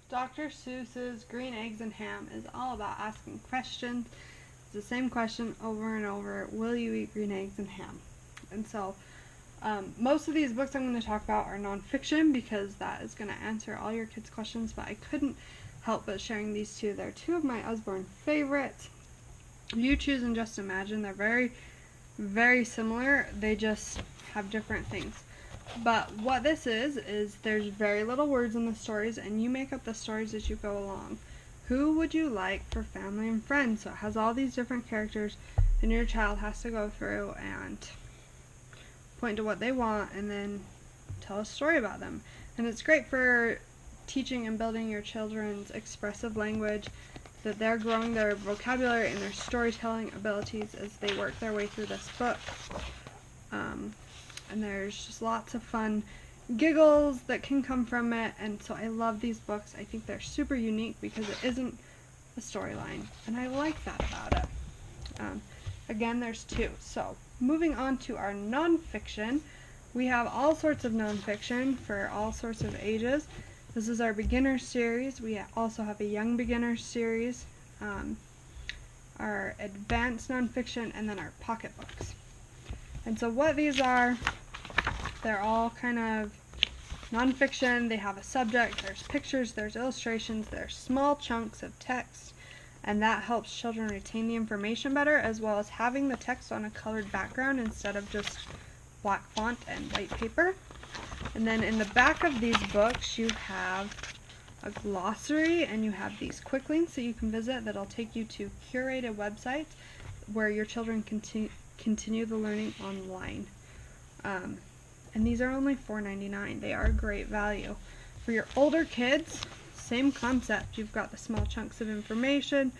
Dr. Seuss's Green Eggs and Ham is all about asking questions. It's the same question over and over. Will you eat green eggs and ham? And so most of these books I'm going to talk about are nonfiction because that is going to answer all your kids' questions, but I couldn't help but sharing these two. They're two of my Usborne favorites. You Choose and Just Imagine. They're very, very similar. They just have different things. But what this is there's very little words in the stories, and you make up the stories as you go along. Who would you like for family and friends? So it has all these different characters, and your child has to go through and point to what they want and then tell a story about them. And it's great for teaching and building your children's expressive language, that they're growing their vocabulary and their storytelling abilities as they work their way through this book. And there's just lots of fun giggles that can come from it, and so I love these books. I think they're super unique because it isn't a storyline, and I like that about it. Again, there's two. So moving on to our nonfiction, we have all sorts of nonfiction for all sorts of ages. This is our beginner series. We also have a young beginner series, our advanced nonfiction, and then our pocket books. And so what these are, they're all kind of nonfiction. They have a subject, there's pictures, there's illustrations, there's small chunks of text, and that helps children retain the information better, as well as having the text on a colored background instead of just black font and white paper. And then in the back of these books you have a glossary, and you have these quick links that you can visit that'll take you to curated websites where your children continue the learning online. And these are only $4.99. They are a great value. For your older kids, same concept. You've got the small chunks of information,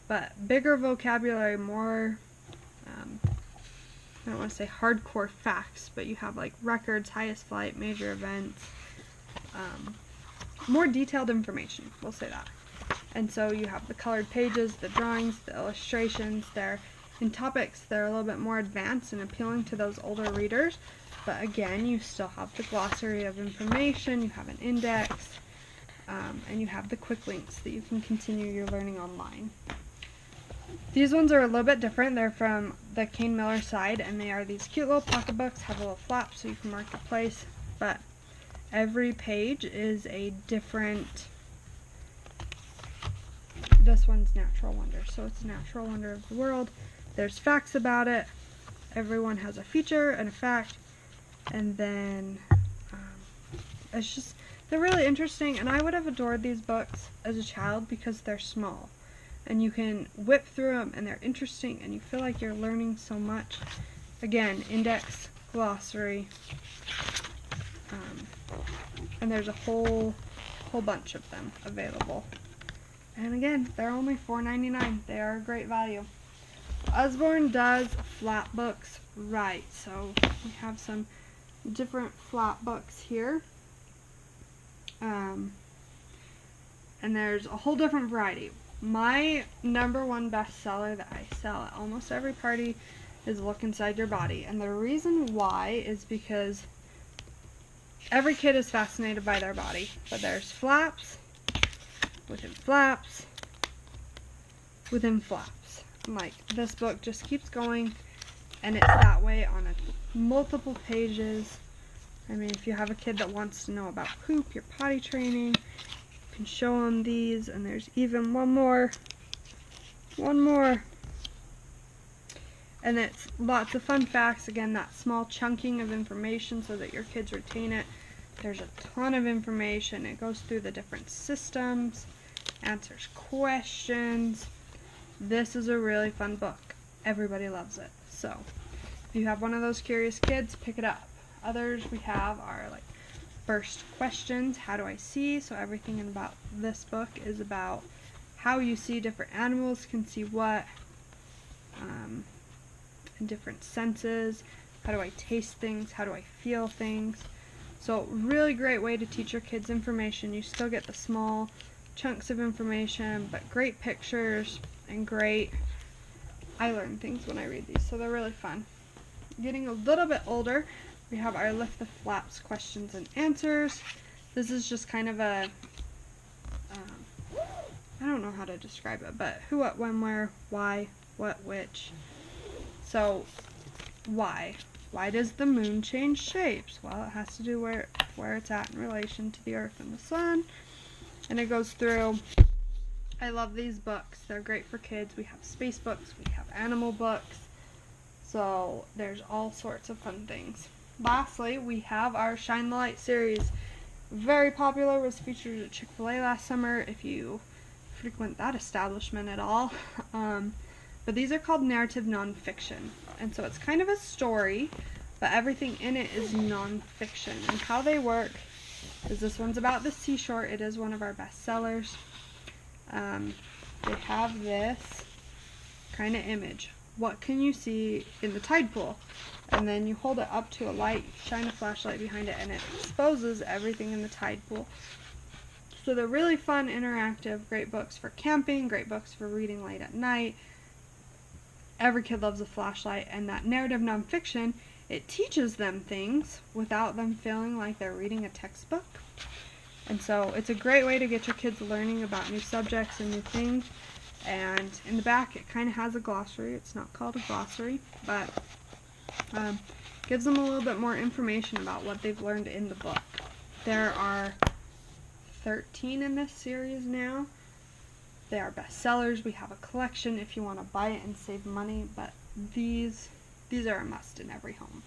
but bigger vocabulary, more, I don't want to say hardcore facts, but you have like records, highest flight, major events, more detailed information, we'll say that. And so you have the colored pages, the drawings, the illustrations. They're in topics that are a little bit more advanced and appealing to those older readers. But again, you still have the glossary of information, you have an index, and you have the quick links that you can continue your learning online. These ones are a little bit different. They're from the Kane Miller side, and they are these cute little pocketbooks, have a little flap so you can mark the place, but every page is a different. This one's Natural Wonder, so it's a natural wonder of the world. There's facts about it. Everyone has a feature and a fact. And then it's just, they're really interesting, and I would have adored these books as a child because they're small and you can whip through them and they're interesting and you feel like you're learning so much. Again, index, glossary, and there's a whole bunch of them available. And again, they're only $4.99. They are a great value. Usborne does flat books right, so we have some different flat books here, and there's a whole different variety. My number one bestseller that I sell at almost every party is Look Inside Your Body, and the reason why is because every kid is fascinated by their body, but there's flaps within flaps within flaps. Like, this book just keeps going, and it's that way on multiple pages. I mean, if you have a kid that wants to know about poop, your potty training, you can show them these, and there's even one more, and it's lots of fun facts. Again, that small chunking of information so that your kids retain it. There's a ton of information. It goes through the different systems, answers questions. This is a really fun book. Everybody loves it. So if you have one of those curious kids, pick it up. Others we have are like first questions, how do I see? So everything about this book is about how you see. Different animals can see what, and different senses. How do I taste things? How do I feel things? So really great way to teach your kids information. You still get the small chunks of information, but great pictures and great. I learn things when I read these, so they're really fun. Getting a little bit older, we have our Lift the Flaps questions and answers. This is just kind of a don't know how to describe it, but who, what, when, where, why, what, which. So, why? Why does the moon change shapes? Well, it has to do where it's at in relation to the earth and the sun. And it goes through. I love these books. They're great for kids. We have space books. We have animal books. So there's all sorts of fun things. Lastly, we have our Shine the Light series. Very popular, was featured at Chick-fil-A last summer, if you frequent that establishment at all. But these are called narrative nonfiction. And so it's kind of a story, but everything in it is nonfiction. And how they work is this one's about the seashore. It is one of our best sellers. They have this kind of image. What can you see in the tide pool? And then you hold it up to a light, shine a flashlight behind it, and it exposes everything in the tide pool. So they're really fun, interactive, great books for camping, great books for reading late at night. Every kid loves a flashlight, and that narrative nonfiction, it teaches them things without them feeling like they're reading a textbook. And so it's a great way to get your kids learning about new subjects and new things. And in the back, it kind of has a glossary. It's not called a glossary, but gives them a little bit more information about what they've learned in the book. There are 13 in this series now. They are bestsellers. We have a collection if you want to buy it and save money, but these are a must in every home.